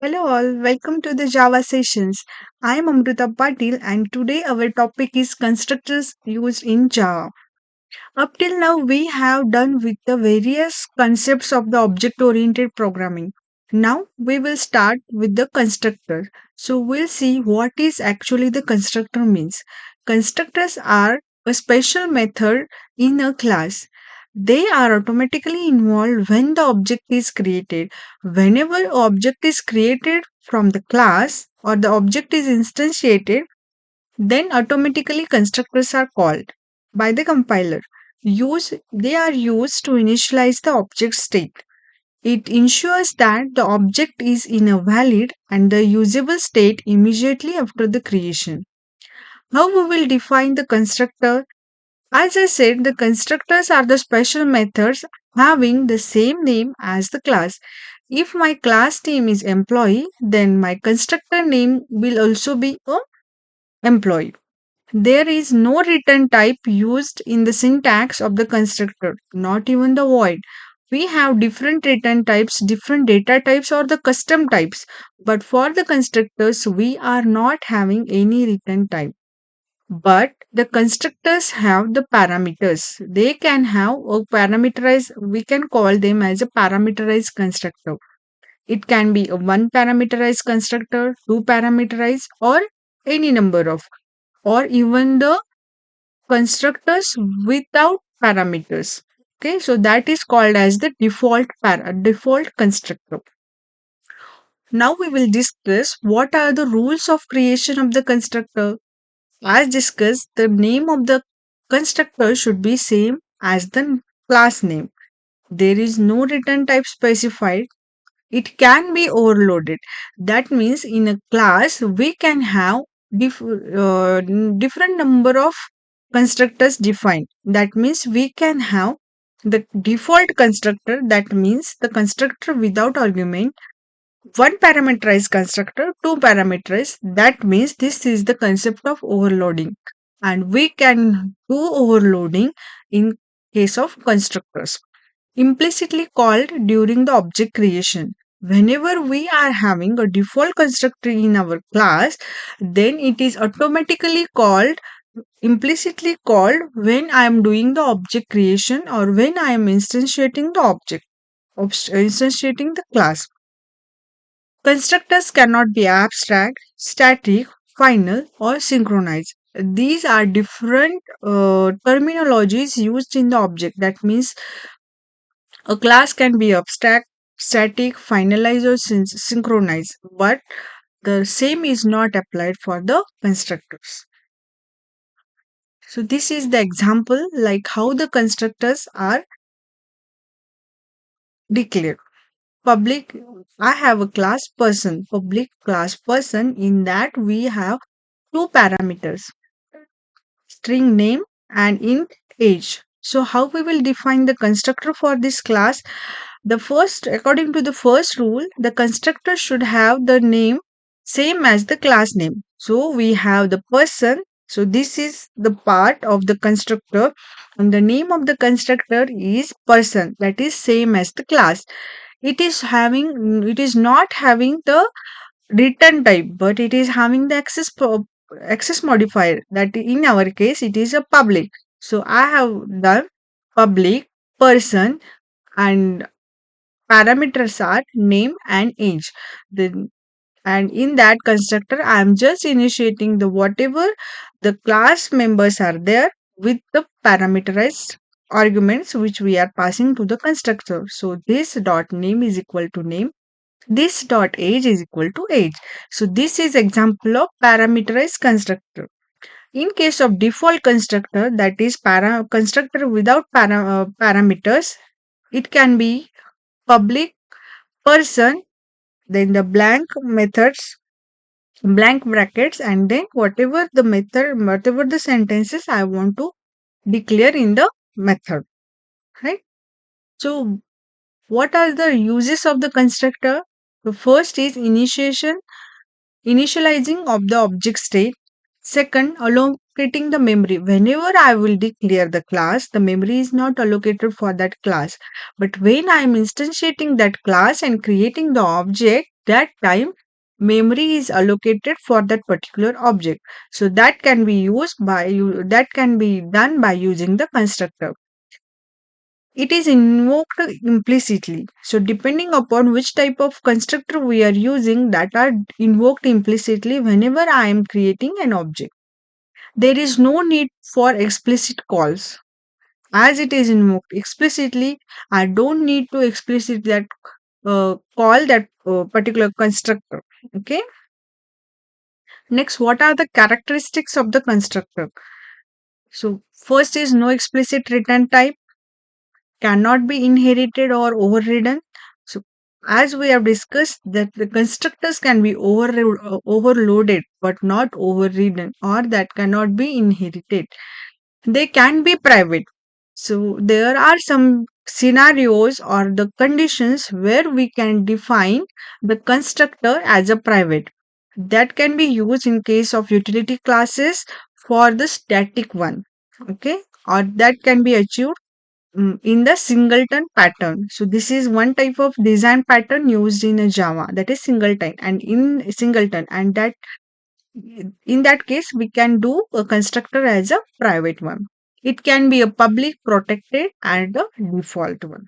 Hello all, welcome to the Java sessions. I am Amrita Patil and today our topic is constructors used in Java. Up till now we have done with the various concepts of the object oriented programming. Now we will start with the constructor. So we'll see what is actually the constructor means. Constructors are a special method in a class. They are automatically involved when the object is created. Whenever object is created from the class or the object is instantiated, then automatically constructors are called by the compiler. They are used to initialize the object state. It ensures that the object is in a valid and the usable state immediately after the creation. How we will define the constructor? As I said, the constructors are the special methods having the same name as the class. If my class name is employee, then my constructor name will also be a employee. There is no return type used in the syntax of the constructor, not even the void. We have different return types, different data types, or the custom types. But for the constructors, we are not having any return type. But the constructors have the parameters. They can have a parameterized, we can call them as a parameterized constructor. It can be a one parameterized constructor, two parameterized, or any number of, or even the constructors without parameters. Okay, so that is called as the default constructor. Now we will discuss what are the rules of creation of the constructor. As discussed, the name of the constructor should be same as the class name. There is no return type specified. It can be overloaded. That means in a class we can have different number of constructors defined. That means we can have the default constructor, that means the constructor without argument, one parameterized constructor, two parameterized. That means this is the concept of overloading. And we can do overloading in case of constructors implicitly called during the object creation. Whenever we are having a default constructor in our class, then it is automatically called, implicitly called when I am doing the object creation or when I am instantiating the object, instantiating the class. Constructors cannot be abstract, static, final, or synchronized. These are different terminologies used in the object. That means a class can be abstract, static, finalized, or synchronized, but the same is not applied for the constructors. So, this is the example like how the constructors are declared. Public, I have a class person, public class person. In that, we have two parameters, string name and int age. So, how we will define the constructor for this class? According to the first rule, the constructor should have the name same as the class name. So we have the person. So this is the part of the constructor, and the name of the constructor is person. That is same as the class. It is not having the return type, but it is having the access modifier. That in our case, it is a public. So I have done public person and parameters are name and age. Then and in that constructor, I am just initiating the whatever the class members are there with the parameterized arguments which we are passing to the constructor. So this dot name is equal to name. This dot age is equal to age. So this is example of parameterized constructor. In case of default constructor, that is constructor without parameters, it can be public person, then the blank methods, blank brackets, and then whatever the sentences I want to declare in the method, right? So what are the uses of the constructor? The first is initializing of the object state. Second, allocating the memory. Whenever I will declare the class, the memory is not allocated for that class. But when I am instantiating that class and creating the object, that time memory is allocated for that particular object. So that can be used by you, that can be done by using the constructor. It is invoked implicitly. So depending upon which type of constructor we are using, that are invoked implicitly whenever I am creating an object. There is no need for explicit calls. As it is invoked explicitly, I don't need to explicit that call that particular constructor. Okay. Next, what are the characteristics of the constructor? So first is no explicit return type, cannot be inherited or overridden. So as we have discussed that the constructors can be overloaded but not overridden, or that cannot be inherited. They can be private. So there are some scenarios or the conditions where we can define the constructor as a private. That can be used in case of utility classes for the static one. Okay, or that can be achieved in the singleton pattern. So this is one type of design pattern used in a Java, that is singleton, and in singleton, and that in that case we can do a constructor as a private one. It can be a public, protected, and a default one.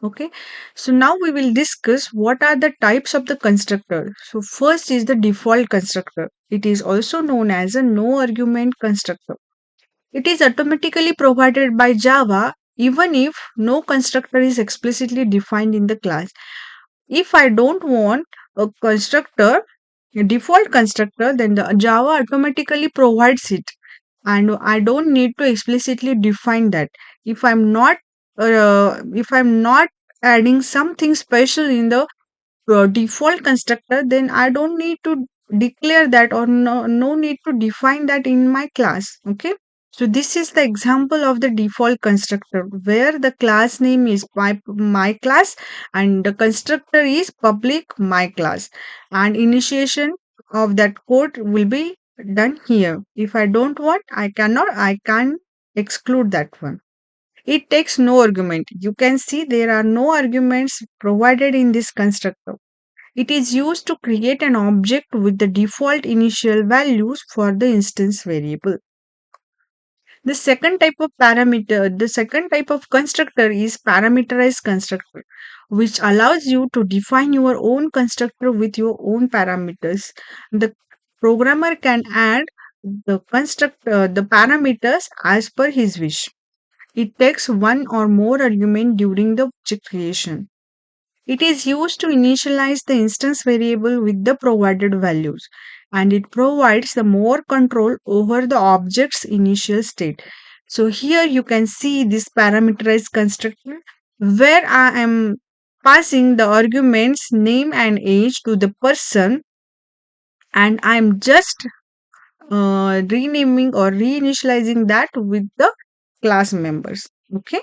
Okay, so now we will discuss what are the types of the constructor. So first is the default constructor. It is also known as a no argument constructor. It is automatically provided by Java even if no constructor is explicitly defined in the class. If I don't want a constructor, a default constructor, then the Java automatically provides it, and I don't need to explicitly define that. If I'm not adding something special in the default constructor, then I don't need to declare that, or no need to define that in my class. Okay. So this is the example of the default constructor where the class name is my class and the constructor is public my class, and initiation of that code will be done here. If I don't want, I can exclude that one. It takes no argument. You can see there are no arguments provided in this constructor. It is used to create an object with the default initial values for the instance variable. The second type of constructor is parameterized constructor, which allows you to define your own constructor with your own parameters. The programmer can add the parameters as per his wish. It takes one or more argument during the object creation. It is used to initialize the instance variable with the provided values, and it provides the more control over the object's initial state. So here you can see this parameterized constructor where I am passing the arguments name and age to the person, and I am just renaming or reinitializing that with the class members. Okay.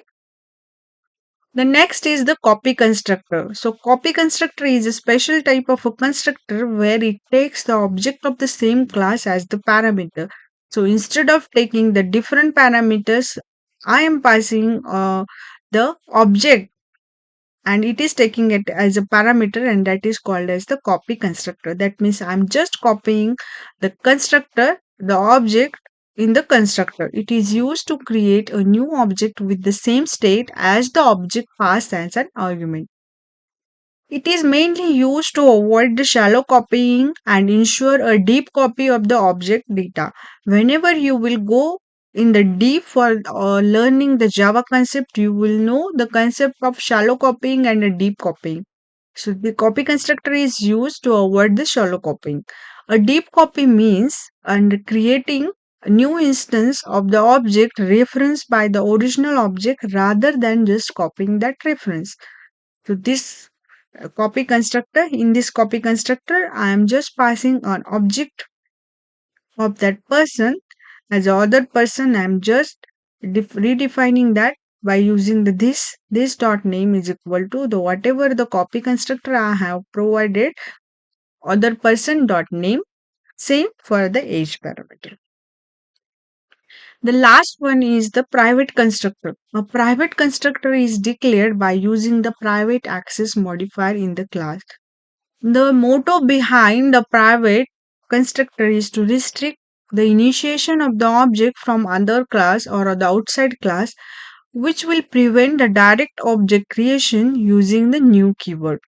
The next is the copy constructor. So copy constructor is a special type of a constructor where it takes the object of the same class as the parameter. So instead of taking the different parameters, I am passing the object, and it is taking it as a parameter, and that is called as the copy constructor. That means I'm just copying the constructor, the object in the constructor. It is used to create a new object with the same state as the object passed as an argument. It is mainly used to avoid the shallow copying and ensure a deep copy of the object data. Whenever you will go in the deep for learning the Java concept, you will know the concept of shallow copying and a deep copying. So the copy constructor is used to avoid the shallow copying. A deep copy means and creating a new instance of the object referenced by the original object rather than just copying that reference. So this in this copy constructor, I am just passing an object of that person as a other person. I am just redefining that by using the this dot name is equal to the whatever the copy constructor I have provided other person dot name, same for the age parameter. The last one is the private constructor. A private constructor is declared by using the private access modifier in the class. The motto behind the private constructor is to restrict the initiation of the object from other class or the outside class, which will prevent the direct object creation using the new keyword.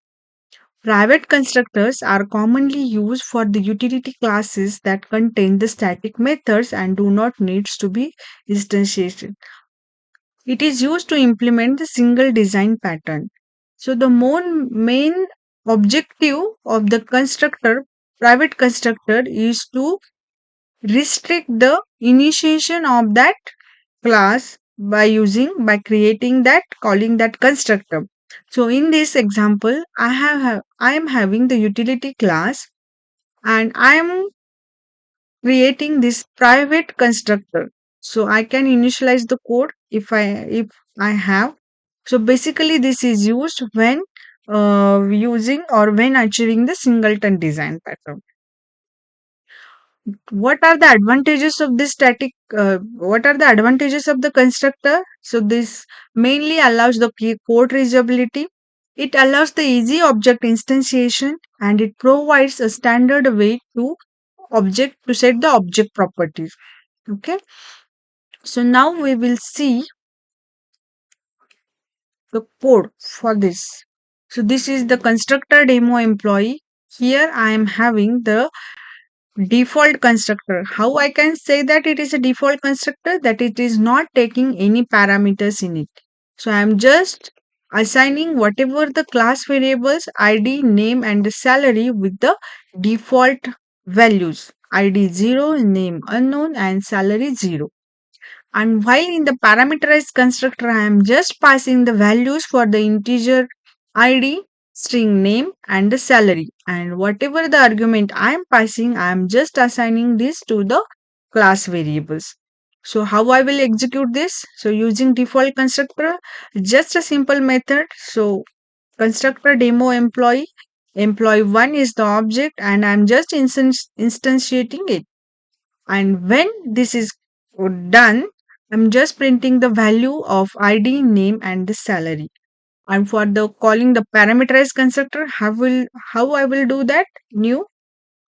Private constructors are commonly used for the utility classes that contain the static methods and do not need to be instantiated. It is used to implement the single design pattern. So the main objective of the constructor, private constructor, is to restrict the initiation of that class by creating that calling that constructor. So in this example, I am having the utility class and I am creating this private constructor. So I can initialize the code if I have. So basically this is used when using or when achieving the singleton design pattern. What are the advantages of this static what are the advantages of the constructor? So this mainly allows the code reusability. It allows the easy object instantiation and it provides a standard way to set the object properties. Okay, so now we will see the code for this. So this is the constructor demo employee. Here I am having the default constructor. How I can say that it is a default constructor? That it is not taking any parameters in it. So I am just assigning whatever the class variables id, name and the salary with the default values. Id 0, name unknown and salary 0. And while in the parameterized constructor, I am just passing the values for the integer id, string name, and the salary. And whatever the argument I am passing, I am just assigning this to the class variables. So how I will execute this? So using default constructor, just a simple method. So constructor demo employee, employee 1 is the object and I am just instantiating it. And when this is done, I'm just printing the value of id, name and the salary. And for the calling the parameterized constructor, how I will do that? New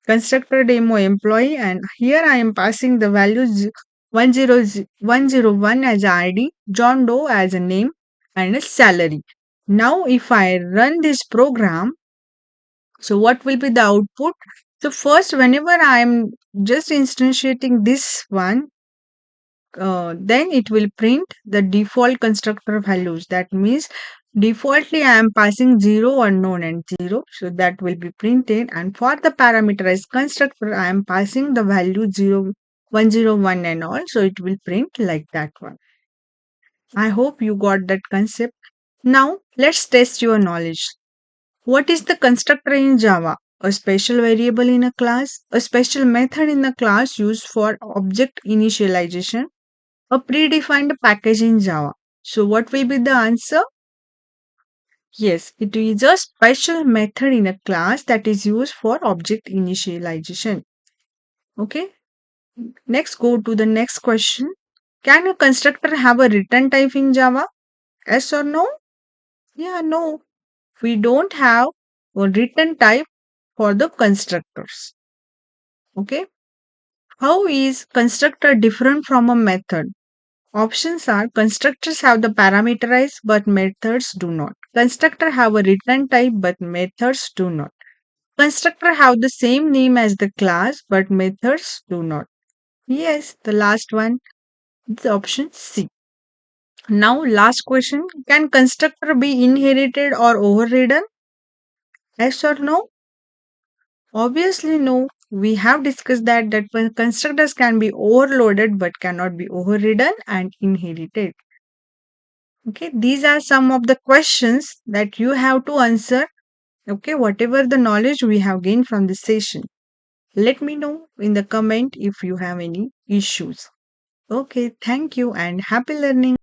constructor demo employee, and here I am passing the values 101 as a id, John Doe as a name and a salary. Now if I run this program, so what will be the output? So first, whenever I am just instantiating this one, then it will print the default constructor values. That means defaultly I am passing 0, unknown and 0. So that will be printed. And for the parameterized constructor, I am passing the value 0, 101 and all. So it will print like that one. I hope you got that concept. Now let's test your knowledge. What is the constructor in Java? A special variable in a class, a special method in a class used for object initialization, a predefined package in Java. So what will be the answer? Yes, it is a special method in a class that is used for object initialization. Okay, next go to the next question. Can a constructor have a return type in Java? Yes or no? Yeah, no. We don't have a return type for the constructors. Okay. How is constructor different from a method? Options are constructors have the parameterized but methods do not. Constructor have a return type but methods do not. Constructor have the same name as the class but methods do not. Yes, the last one is option C. Now last question. Can constructor be inherited or overridden? Yes or no? Obviously no. We have discussed that constructors can be overloaded but cannot be overridden and inherited. Okay, these are some of the questions that you have to answer. Okay, whatever the knowledge we have gained from this session. Let me know in the comment if you have any issues. Okay, thank you and happy learning.